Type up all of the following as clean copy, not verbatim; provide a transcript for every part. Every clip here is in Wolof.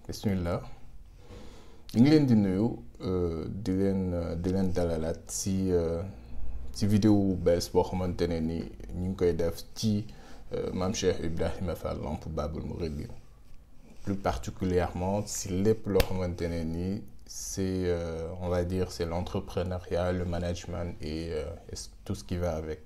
bismillah ñu ngi leen di nuyu di leen dalalaat si vidéo bu bees boo xamante ne ni ñu ngi koy def ci Mame Cheikh Ibrahima Fall Lamp Babul Mouridine plus particulièrement si lépp loo xamante ne ni c'est on va dire c'est l'entrepreneuriat, le management et tout ce qui va avec.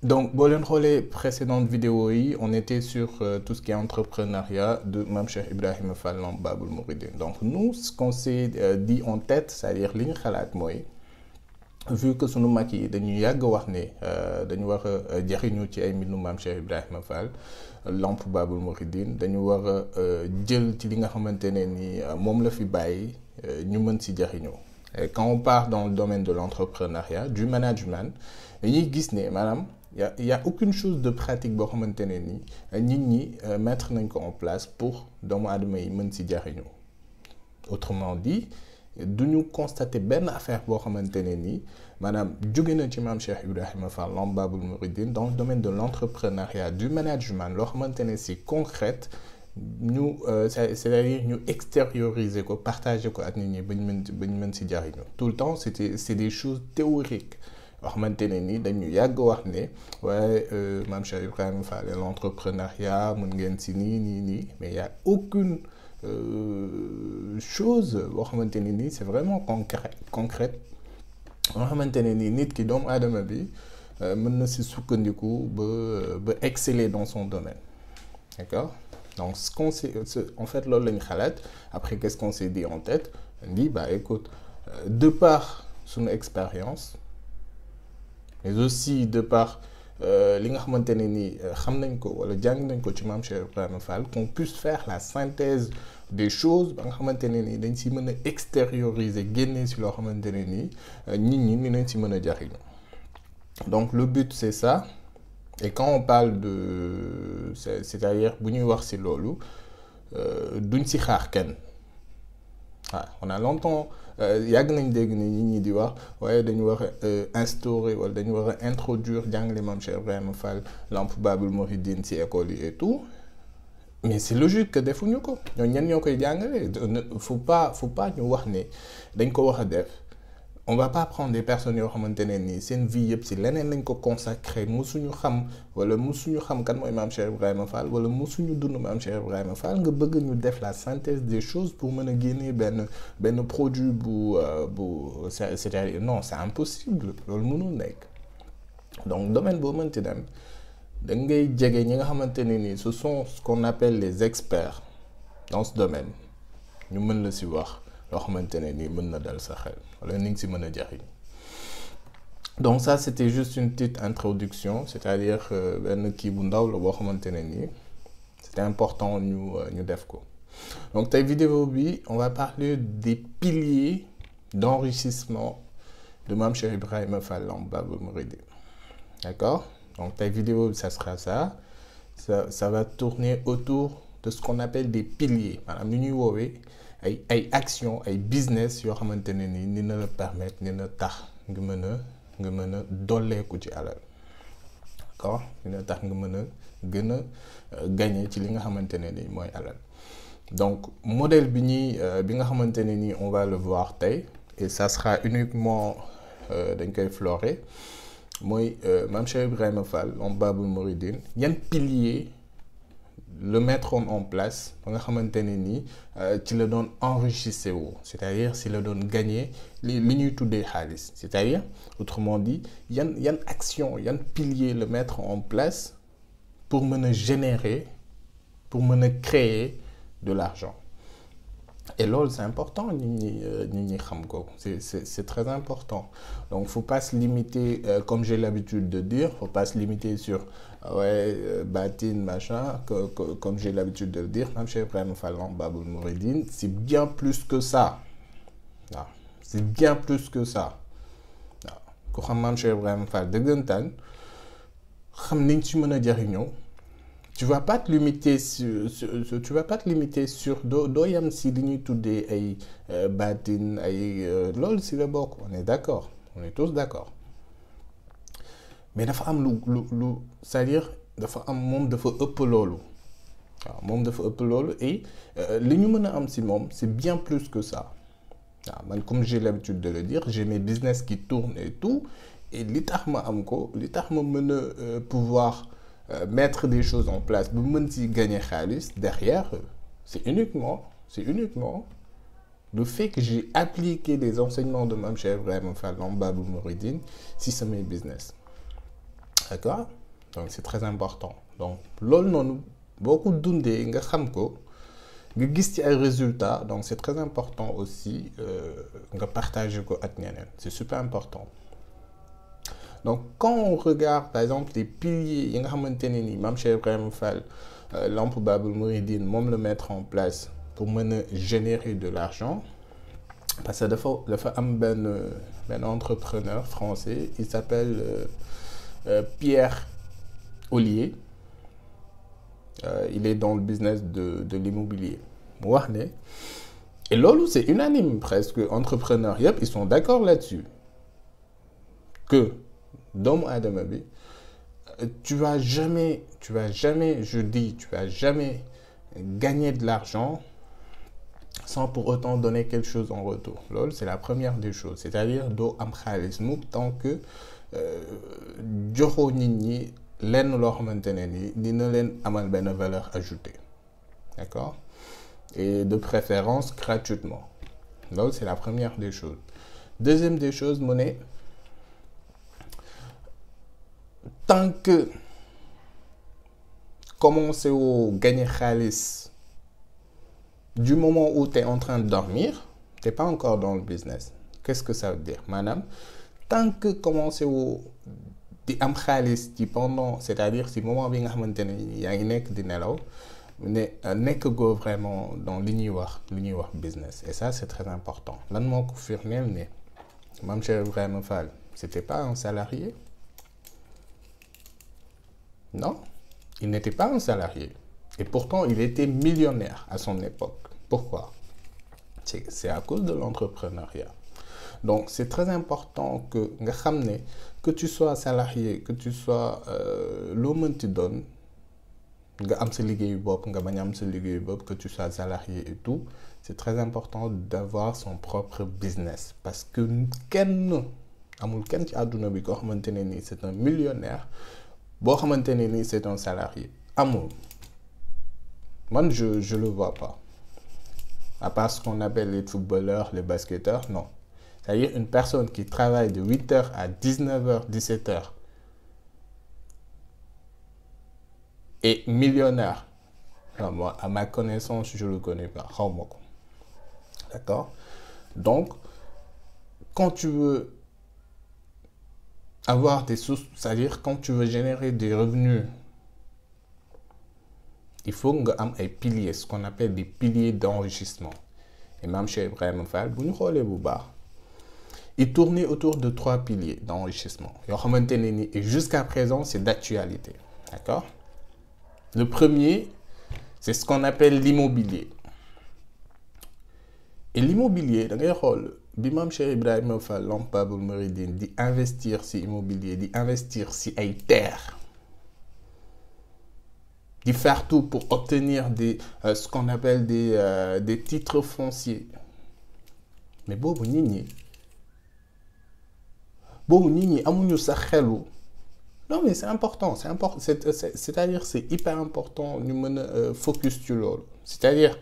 Donc, bon, les précédentes vidéos, on était sur tout ce qui est entrepreneuriat de Mame Cheikh Ibrahima Fall Lamp Babul Mouridine. Donc, nous, ce qu'on s'est dit en tête, c'est-à-dire liñ xalaat mooy vu que sunu mag yi dañu yàgg wax ne dañu war a jariñu ci ay mbindu Mame Cheikh Ibrahima Fall Lamp Babul Mouridine dañu war a jël ci li nga xamante ne ni moom la fi bàyyi ñu mën si jariñoo. Et quand on part dans le domaine de l'entrepreneuriat, du management, dañuy gis ne maanaam il y a aucune chose de pratique boo xamante ne ni nit ñi mettre nañ ko en place pour doomu aadama yi mën si jariñu. Autrement dit, duñu constater benn affaire boo xamante ne ni maanaam jóge na ci Mame Cheikh Ibrahima Fall Lamp Babul Mouridine dans le domaine de l'entrepreneuriat, du management loo xamante ne c'est concrète ñu c'est-à-dire ñu extérioriser ko partager ko ak nit ñi bañ mën si jariñu. Tout le temps c'est des choses théoriques yoo xamante ne ni dañu yàgg wax ne waaye Mame Cheikh Ibrahima Fall l'entrepreneuriat mën ngeen si nii mais il y a aucune chose boo xamante ne ni c'est vraiment concrète boo xamante ne ni nit ki doomu aadama bi mën na si sukkandiku ba exceller dans son domaine, d'accord? Donc en fait loolu lañu xalaat. Après qu'est-ce qu'on s'est dit en tête? On dit bah écoute, de par son expérience mais aussi de par li nga xamante ne ni xam nañ ko wala jàng nañ ko ci Mame Cheikh Ibrahima Fall, qu'on puisse faire la synthèse des choses ba nga xamante ne ni dañ si mën a extérioriser génne si loo xamante ne ni nit ñi ni nañ si mën a jariñu. Donc le but c'est ça. Et quand on parle de c'est-à-dire bu ñuy wax si loolu duñ si xaar kenn. waaw on a longtemps yàgg nañ dégg ni nit ñi di wax waaye dañu war a instaurer wala dañu war a introduire jàngale Mame Cheikh Ibrahima Fall Lamp Babul Mouridine ci école yi et tout, mais c'est logique que defuñu ko. ñooñu ñenn ñoo koy jàngale. faut pas ñu wax ne dañ ko wax a def. On va pas prendre des personnes yoo xamante ne nii seen vie yëpp si leneen lañ ko consacré musuñu xam kan mooy Mame Cheikh Ibrahima Fall wala musuñu dund Mame Cheikh Ibrahima Fall nga bëgg ñu def la synthèse des choses pour mën a génne benn produit c'est-à-dire non, c'est impossible, loolu mënul nekk. Donc domaine boo mënti dem da ngay jege ñi nga xamante ne nii ce sont ce qu'on appelle les experts dans ce domaine ñu mën la si wax loo xamante ne nii mën na dal sa xel wala ni nga si mën a jariñ. Donc ça c'était juste une petite introduction, c'est-à-dire benn kii bu ndaw la boo xamante ne nii c'était important ñu def ko. Donc tey vidéo bi on va parler des piliers d'enrichissement de Mame Cheikh Ibrahima Fall Lamp Babul Mouridine, d'accord? Donc tey vidéo bi ça sera ça va tourner autour de ce qu'on appelle des piliers, maanaam ni ñuy woowee ay action ay business yoo xamante ne ni dina la permettre dina tax nga mën a dolleeku ci alal, d'accord? dina tax nga mën a gën a gagner ci li nga xamante ne ni mooy alal. Donc modèle bi nga xamante ne ni on va le voir tey et ça sera uniquement dañ koy florer mooy Mame Cheikh Ibrahima Fall Lamp Babul Mouridine yan pilier le mettre en place ba nga xamante ne nii ci la doon enrichissé wu, c'est-à-dire si la doon gagner li ñuy tuddee xaalis, c'est-à-dire autrement dit yan action yan pilier le mettre en place pour mën a générer, pour mën a créer de l'argent. Et loolu c'est important nit ñi xam ko, c'est très important. Donc faut pas se limiter comme j'ai l'habitude de dire, faut pas se limiter sur baatin machin comme j'ai l'habitude de le dire. Mame Cheikh Ibrahima Fall Lamp Babul Mouridine c'est bien plus que ça. waaw c'est bien plus que ça. waaw ku xam Mame Cheikh Ibrahima Fall dëggantaan xam niñ ci mën a jariñoo. Tu vas pas te limiter sur doo yam si li ñuy tuddee ay baatin ay loolu si la bokk, on est d'accord, on est tous d'accord. Mais dafa am lu c'est-à-dire dafa am moom dafa ëpp loolu. waaw moom dafa ëpp loolu et li ñu mën a am si moom c'est bien plus que ça waaw man comme j'ai l'habitude de le dire j'ai mes business qui tournent et tout et li tax ma am ko li tax ma mën a pouvoir mettre des choses en place ba mën si gagner xaalis derrière c'est uniquement le fait que j'ai appliqué les enseignements de Mame Cheikh Ibrahima Fall Lamp Baabul Mouridine si samay business d'accord donc c'est très important donc loolu noonu boo ko dundee nga xam ko nga gis ci ay résultats donc c'est très important aussi nga partager ko ak ñeneen c'est super important donc quand on regarde par exemple les piliers yi nga xamante ne ni Mame Cheikh Ibrahima Fall Lamp Baabul Mouridine moom la mettre en place pour mën a générer de l'argent parce que dafa am benn entrepreneur français il s'appelle Pierre Ollier il est dans le business de l'immobilier mu wax ne et loolu c'est unanime presque entrepreneurs yëpp ils sont d'accord là-dessus que doomu aadama bi tu vas jamais gagner de l'argent sans pour autant donner quelque chose en retour loolu c'est la première des choses c'est-à-dire doo am xaalis mukk tant que joxoo nit ñi lenn loo xamante ne ni dina leen amal benn valeur ajoutée d'accord et de préférence gratuitement loolu c'est la première des choses deuxième des choses mu ne tant que commencer au gagner xaalis du moment où tu es en train de dormir t'es pas encore dans le business qu'est-ce que ça veut dire maanaam tant que commencer au di am xaalis ci pendant c'est-à-dire si moment bi nga xamante ne yaa ngi nekk di nelaw ne nekk go vraiment dans li ñuy wax business et ça c'est très important lan moo ko firndeel ne Mame Cheikh Ibrahima Fall c'était pas un salarié non il n'était pas un salarié et pourtant il était millionnaire à son époque pourquoi c'est à cause de l'entrepreneuriat donc c'est très important que nga xam ne que tu sois salarié que tu sois loo mënti doon nga am sa liggéeyu bopp nga bañ am sa liggéeyu bopp que tu sois salarié et tout c'est très important d'avoir son propre business parce que amul kenn ci àdduna bi koo xamante ne nii c'est un millionnaire boo xamante ne nii c'est un salarié amul man je le vois pas à part ce qu'on appelle les footballeurs les basketteurs non c'est-à-dire une personne qui travaille de 8h à 19h 17h et millionnaire non, moi à ma connaissance je le connais pas xawma ko d'accord donc quand tu veux avoir des sources c'est-à-dire quand tu veux générer des revenus il faut nga am ay piliers ce qu'on appelle des piliers d'enrichissement et Mame Cheikh Ibrahima Fall bu ñu xoolee bu baax il tournait autour de 3 piliers d'enrichissement yoo xamante ne ni et jusqu'à présent c'est d'actualité d'accord le premier c'est ce qu'on appelle l'immobilier et l'immobilier da ngay xool bi Mame Cheikh Ibrahima Fall Lamp Baabul Mouridine di investir ci immobilier di investir ci ay terres di faire tout pour obtenir ce qu'on appelle des titres fonciers mais boobu nit ñi amuñu sax xelu non mais c'est-à-dire c'est hyper important ñu mën a focus ci loolu c'est-à-dire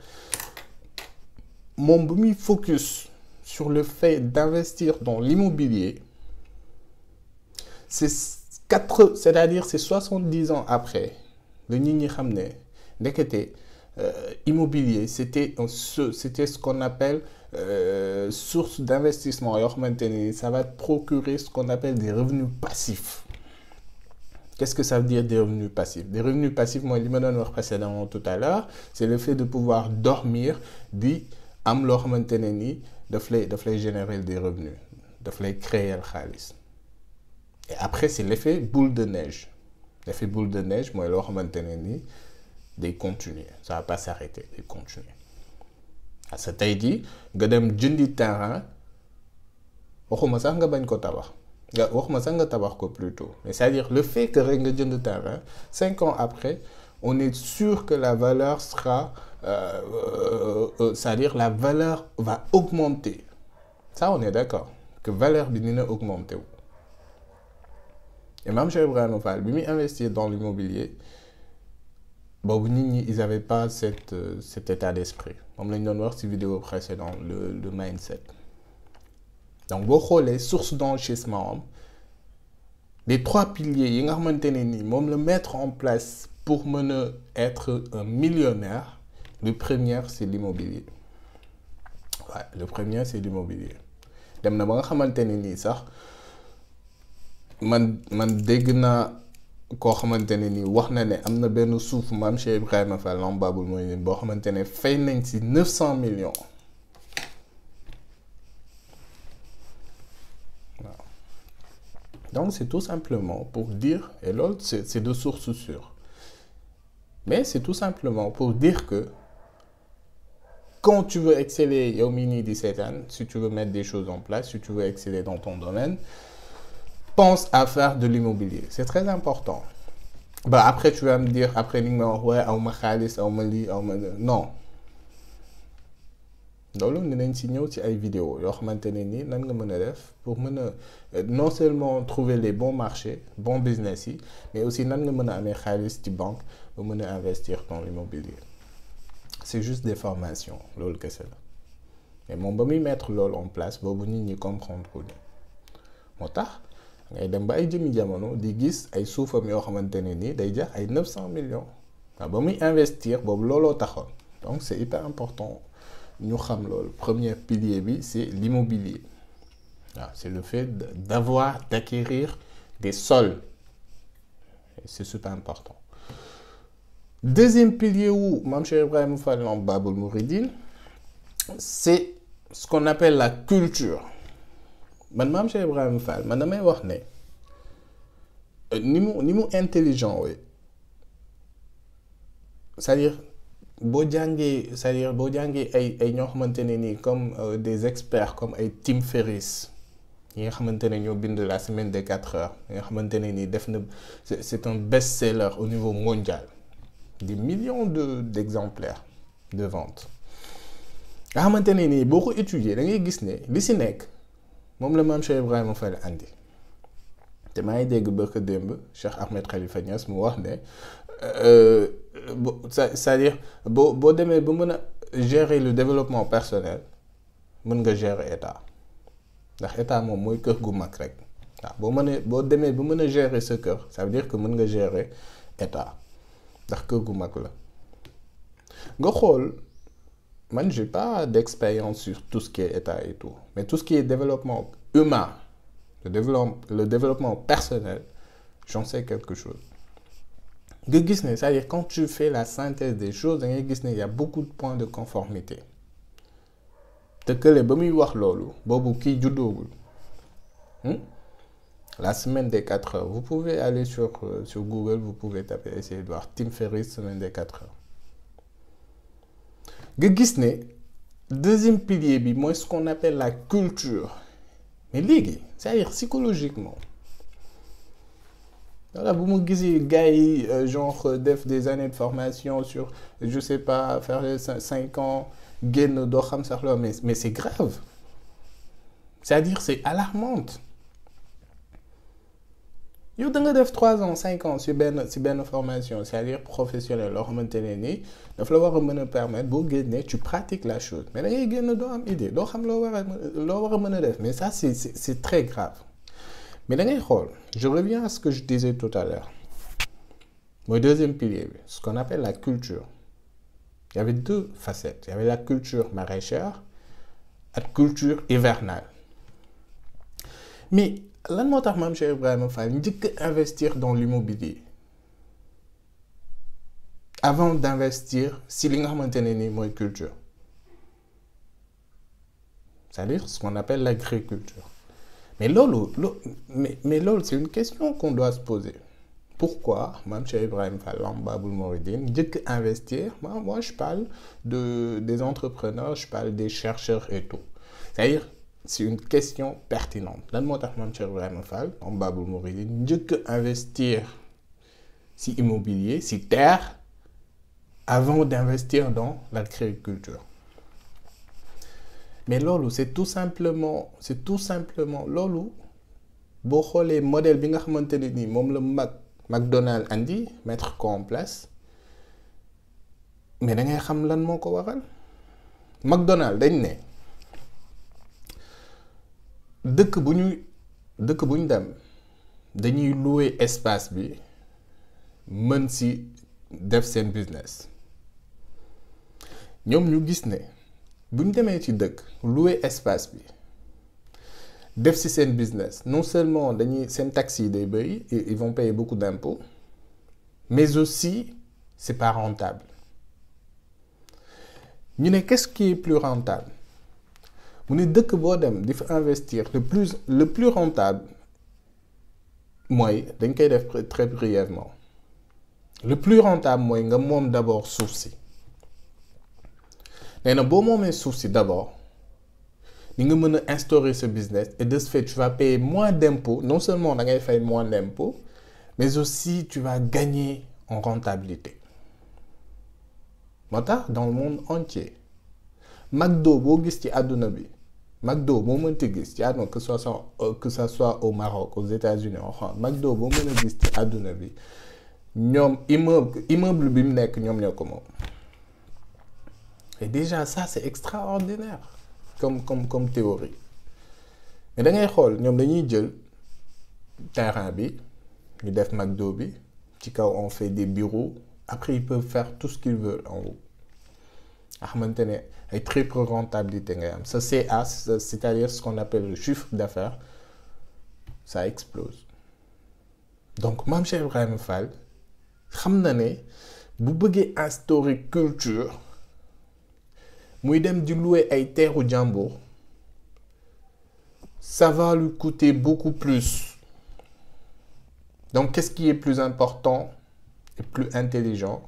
moom bu muy focus sur le fait d'investir dans l'immobilier c'est-à-dire c'est 70 ans après la nit ñi xam ne ndekete immobilier c'était ce qu'on appelle source d'investissement yoo xamante ni ça va te procurer ce qu'on appelle des revenus passifs. Qu'est-ce que ça veut dire des revenus passifs? Des revenus passifs, moi, je me donne précédemment tout à l'heure, c'est le fait de pouvoir dormir, di am loo xamante ne ni daf lay générer des revenus, daf lay créer le xaalis. Et après c'est l'effet boule de neige. L'effet boule de neige mooy loo xamante ne ni day continuer, ça va pas s'arrêter, day continuer. Parce que tey jii nga dem jëndi terrain waxuma sax nga bañ ko tabax. waxuma sax nga tabax ko plutôt mais c'est-à-dire le fait que rek nga jënd terrain 5 ans après on est sûr que la valeur sera, c'est-à-dire la valeur va augmenter. Ça, on est d'accord. Que valeur bi dina augmenter. Et même chez Ibrahima Fall, bi muy investir dans l'immobilier, boobu nit ñi ils n'avaient pas cet état d'esprit. Moom lañ doon wax ci vidéo précédente, le mindset. Donc boo xoolee source d'enrichissement am, les 3 piliers yi nga xamante ne nii moom la mettre en place pour mën a être un millionnaire, le premier c'est l'immobilier. Ouais, le premier c'est l'immobilier. Dem na ba nga xamante ne nii sax man dégg naa koo xamante ne nii wax na ne am na benn suuf maam Cheikh Ibrahima Fall Lamp Baboul Mouridine boo xamante ne fay nañ ci 900 millions. Waaw. Donc c'est tout simplement pour dire, et l'autre c'est de source sûre, mais c'est tout simplement pour dire que quand tu veux exceller yow mii nii di seetaan, si tu veux mettre des choses en place, si tu veux exceller dans ton domaine, pense à faire de l'immobilier. C'est très important. Bah après tu vas me dire, après ni nga ma wax ouais aw ma xaalis aw ma lii aw ma non. loolu dinañ ci ñëw ci ay vidéos yoo xamante ne nii nan nga mën a def pour mën a non seulement trouver les bons marchés bons business yi, mais aussi nan nga mën a amee xaalis ci banque ba mën a investir dans l'immobilier. C'est juste des formations loolu kese la mais moom ba muy mettre loolu en place boobu nit ñi comprendre ko ni moo tax ngay dem ba ay jëmi jamono di gis ay suufam yoo xamante ne nii day jar ay 900 millions waaw ba muy investir boobu looloo taxoon. Donc c'est hyper important ñu xam loolu. Premier pilier bi c'est l'immobilier. waaw c'est le fait d'acquérir des sols. Et c'est super important. Deuxième pilier wu Mame Cheikh Ibrahima Fall Lamp Baboul Mouridine, c'est ce qu'on appelle la culture. Man Mame Cheikh Ibrahima Fall man damay wax ne ni mu intelligent oui. C'est-à-dire boo jàngee ay ñoo xamante ne nii comme des experts comme ay Tim Ferriss yi nga xamante ne ñoo bind la semaine des 4 heures yi nga xamante ne nii def na c'est un best-seller au niveau mondial, des millions d'exemplaires de vente nga xamante ne nii boo ko étudier da ngay gis ne li si nekk moom la Mame Cheikh Ibrahima Fall andi te maa ngi dégg bëgg démb Cheikh Ahmed Khalifa Niass mu wax ne c'est-à-dire boo demee ba mën a gérer le développement personnel mën nga gérer état ndax état moom mooy kër gu mag rek waaw boo demee ba mën a gérer sa kër ça veut dire que mën nga gérer état ndax kër gu mag la nga xool. Man, j'ai pas d'expérience sur tout ce qui est état et tout, mais tout ce qui est développement humain, le développement personnel, j'en sais quelque chose. C'est-à-dire quand tu fais la synthèse des choses, il y a beaucoup de points de conformité. La semaine des 4 heures, vous pouvez aller sur Google, vous pouvez taper, essayer de voir Tim Ferriss, semaine des 4 heures. nga gis ne deuxième pilier bi mooy ce qu'on appelle la culture mais léegi c'est-à-dire psychologiquement voilà bu mu gisee gars yi genre def des années de formation sur je sais pas faire 5 ans génn doo xam sax la mais c'est grave, c'est-à-dire c'est alarmante. yow da nga def 3 ans 5 ans ci benn formation, c'est-à-dire professionnelle loo xamante ne nii daf la war a mën a permettre boo génnee tu pratiques la chose mais da ngay génn doo am idée doo xam loo war a mën a def mais ça c'est très grave. Mais da ngay xool je reviens à ce que je disais tout à l'heure mooy deuxième pilier bi ce qu'on appelle la culture. Il y avait 2 facettes, il y avait la culture maraîchère ak culture hivernale. Mais lan moo tax Mame Cheikh Ibrahima Fall njëkk investir dans l'immobilier avant d'investir si li nga xamante ne nii mooy culture, c'est-à-dire ce qu'on appelle l'agriculture. Mais loolu c'est une question qu'on doit se poser. Pourquoi Mame Cheikh Ibrahima Fall Lamp Baboul Mouridine njëkk investir? Moi je parle des entrepreneurs, je parle des chercheurs et tout. C'est-à-dire c'est une question pertinente. Lan moo tax Mame Cheikh Ibrahima Fall Lamp Baboul Mouridine njëkk investir si immobilier, si terre, avant d'investir dans l'agriculture. Mais loolu c'est tout simplement loolu boo xoolee modèle bi nga xamante ne ni moom la McDonald's andi mettre ko en place mais da ngay xam lan moo ko waral McDonald's dañ ne dëkk bu ñu dem dañuy louer espace bi mën si def seen business ñoom ñu gis ne bu ñu demee ci dëkk louer espace bi def ci seen business non seulement dañuy seen taxes yi day bëri ils vont payer beaucoup d'impôts mais aussi c'est pas rentable ñu ne qu'est-ce qui est plus rentable mu ne dëkk boo dem di fa investir le plus rentable mooy dañ koy def très brièvement le plus rentable mooy nga moom d'abord suuf si nee na boo moomee suuf si d'abord ni nga mën a instaurer ce business et de ce fait tu vas payer moins d'impôts non seulement da ngay fay moins d'impôts mais aussi tu vas gagner en rentabilité moo tax dans le monde entier McDo boo gis ci àdduna bi McDo boo mënti gis ci àdduna que ça soit au Maroc aux États-Unis en France McDo boo mën a gis ci àdduna bi ñoom immeuble bi mu nekk ñoom ñoo ko moom et déjà ça c'est extraordinaire comme théorie mais da ngay xool ñoom dañuy jël terrain bi ñu def McDo bi ci kaw on fait des bureaux après ils peuvent faire tout ce qu'ils veulent en haut nga xamante ne ay triple rentabilité ngay am sa CA c'est-à-dire ce qu'on appelle le chiffre d'affaires ça explose donc Mame Cheikh Ibrahima Fall xam na ne bu bëggee instaurer culture muy dem di louer ay terru jàmbur ça va lui coûter beaucoup plus donc qu'est-ce qui est plus important et plus intelligent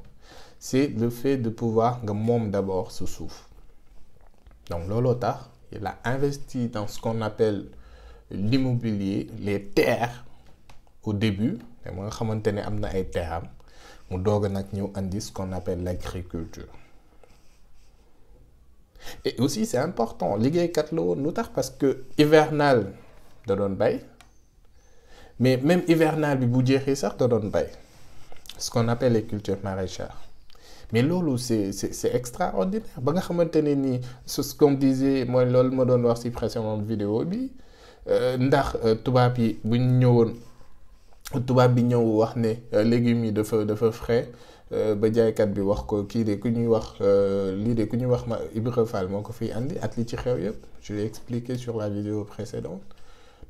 c'est le fait de pouvoir nga moom d'abord sa suuf donc looloo tax il a investi dans ce qu'on appelle l'immobilier les terres au début mais mu nga xamante ne am na ay terres mu doog a nag ñëw andi ce qu'on appelle l'agriculture et aussi c'est important liggéeykat la woon lu tax parce que hivernal da doon bay mais même hivernal bi bu jeexee sax da doon bay ce qu'on appelle les cultures maraîchères mais loolu c'est extraordinaire ba nga xamante ne nii ce qu'on disait mooy loolu ma doon wax ci précédente vidéo bi ndax tubaab yi bu ñu ñëwoon tubaab bi ñëw wax ne légumes yi dafa frais ba jaaykat bi wax ko kii de ku ñuy wax lii de ku ñuy wax Ibra Fall moo ko fiy andi at li ci xew yëpp je l'ai expliqué sur la vidéo précédente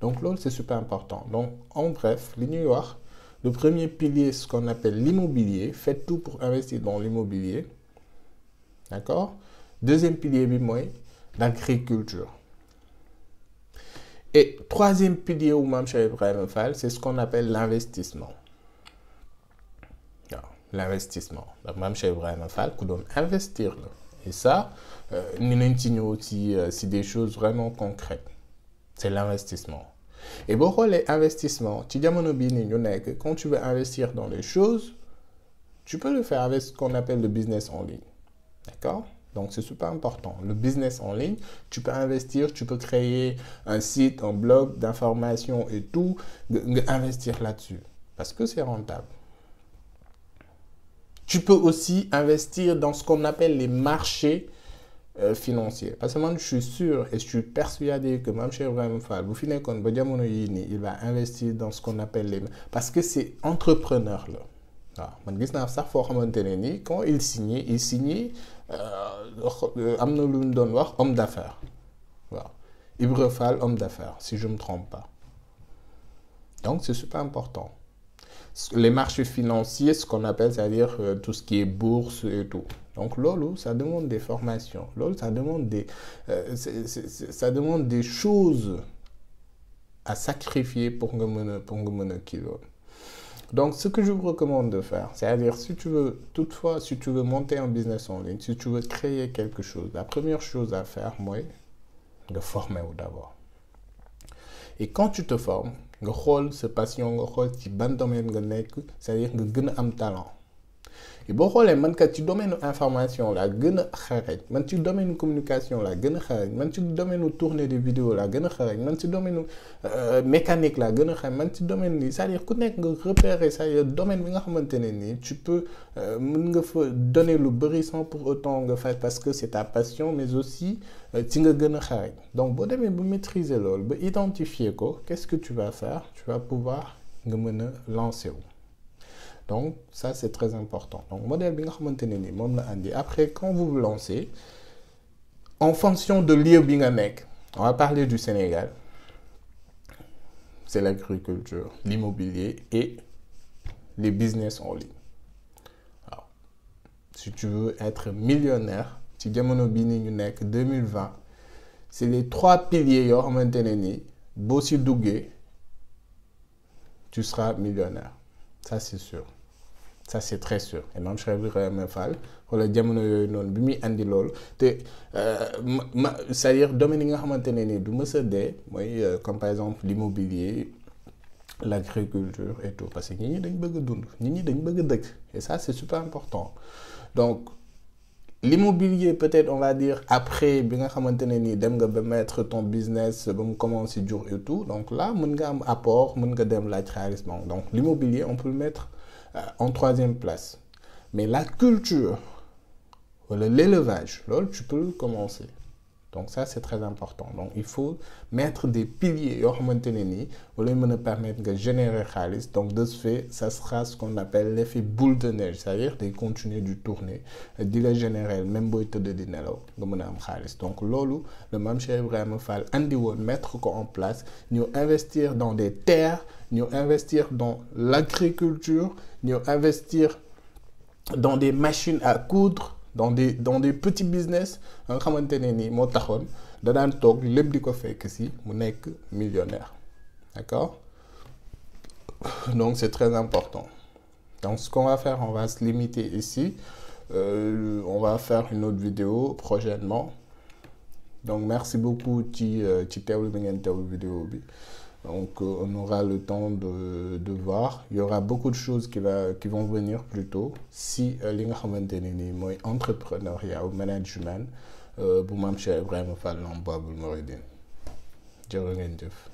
donc loolu c'est super important donc en bref li ñuy wax le premier pilier ce qu'on appelle l'immobilier faites tout pour investir dans l'immobilier d'accord deuxième pilier bi mooy l'agriculture et troisième pilier wu Mame Cheikh Ibrahima Fall c'est ce qu'on appelle l'investissement waaw l'investissement ndax Mame Cheikh Ibrahima Fall ku doon investir la et ça ni nañ ci ñëw ci des choses vraiment concrètes c'est l'investissement et boo xoolee investissement ci jamono bii nii ñu nekk quand tu veux investir dans les choses tu peux le faire avec ce qu'on appelle le business en ligne d'accord donc c'est super important le business en ligne tu peux investir tu peux créer un site un blog d'information et tout nga investir là-dessus parce que c'est rentable tu peux aussi investir dans ce qu'on appelle les marchés financiers parce que moi je suis sûr et je suis persuadé que Mame Cheikh Ibrahima Fall bu fi nekkoon ba jamono yii nii il va investir dans ce qu'on appelle les parce que c'est entrepreneur la waaw man gis naa sax foo xamante ne nii quand il signait am na lu ñu doon wax homme d'affaires waaw Ibra Fall homme d'affaires si je me trompe pas donc c'est super important les marchés financiers ce qu'on appelle c'est-à-dire tout ce qui est bourse et tout donc loolu ça demande des formations loolu ça demande ça demande des choses à sacrifier pour nga mën a kii loolu donc ce que je vous recommande de faire c'est-à-dire si tu veux monter un business en ligne si tu veux créer quelque chose la première chose à faire mooy nga former wu d'abord et quand tu te formes nga xool sa passion nga xool ci ban domaine nga nekk c'est-à-dire nga gën a am talent boo xoolee man kat ci domaine information laa gën a xarañ, man ci domaine communication laa gën a xarañ, man ci domaine tournée de vidéo laa gën a xarañ, man ci domaine mécanique laa gën a xarañ, man ci domaine nii c'est-à-dire ku nekk nga repérer sa domaine bi nga xamante ne nii tu peux mën nga fa donner lu bëri sans pour autant nga fay parce que c'est ta passion mais aussi ci nga gën a xarañ. Donc boo demee ba maîtriser loolu ba identifier ko, qu'est-ce que tu vas faire? Tu vas pouvoir nga mën a lancer wu. Donc ça c'est très important. Donc modèle bi nga xamante ne nii moom la andi. Après quand vous vous lancez, en fonction de lieu bi nga nekk, on va parler du Sénégal, c'est l'agriculture, l'immobilier et les business en ligne. Alors, si tu veux être millionnaire ci jamono bi ni ñu nekk 2020, c'est les 3 piliers yoo xamante ne nii boo si duggee tu seras millionnaire. Ça c'est sûr. Ça c'est très sûr. Et Mame Cheikh Ibrahima Fall wala jamono yooyu noonu bi muy andi loolu te c'est-à-dire domaine yi nga xamante ne nii du mës a dee mooy comme par exemple l'immobilier, l'agriculture et tout, parce que nit ñi dañ bëgg a dund, nit ñi dañ bëgg a dëkk, et ça c'est super important. Donc l'immobilier peut-être on va dire après bi nga xamante ne nii dem nga ba mettre ton business ba mu commencer jur et tout, donc là mën nga am apport, mën nga dem laaj xaalis. Donc l'immobilier on peut le mettre en 3e place. Mais la culture ou l'élevage, là, tu peux le commencer. Donc ça, c'est très important. Donc il faut mettre des piliers qui vont permettre de générer khalis. Donc de ce fait, ça sera ce qu'on appelle l'effet boule de neige, c'est-à-dire de continuer de tourner, de les générer, même si tu as des khalis. Donc lolo, le Mame Cheikh Ibrahima Fall andi won mettre en place, nous investir dans des terres, nous investir dans l'agriculture, nous investir dans des machines à coudre, dans des petits business nga xamante ne nii moo taxoon da daan toog lépp di ko fekk si mu nekk millionnaire. D'accord? Donc c'est très important. Donc ce qu'on va faire, on va se limiter ici. On va faire une autre vidéo prochainement. Donc merci beaucoup ci teewlu bi ngeen teewlu vidéo bi. Donc on aura le temps de voir. Il y aura beaucoup de choses qui vont venir plus tôt si li nga xamante ne nii mooy entrepreneuriat ou management bu Mame Cheikh Ibrahima Fall Lamp Baabul Mouridine. Jërë ngeen jëf.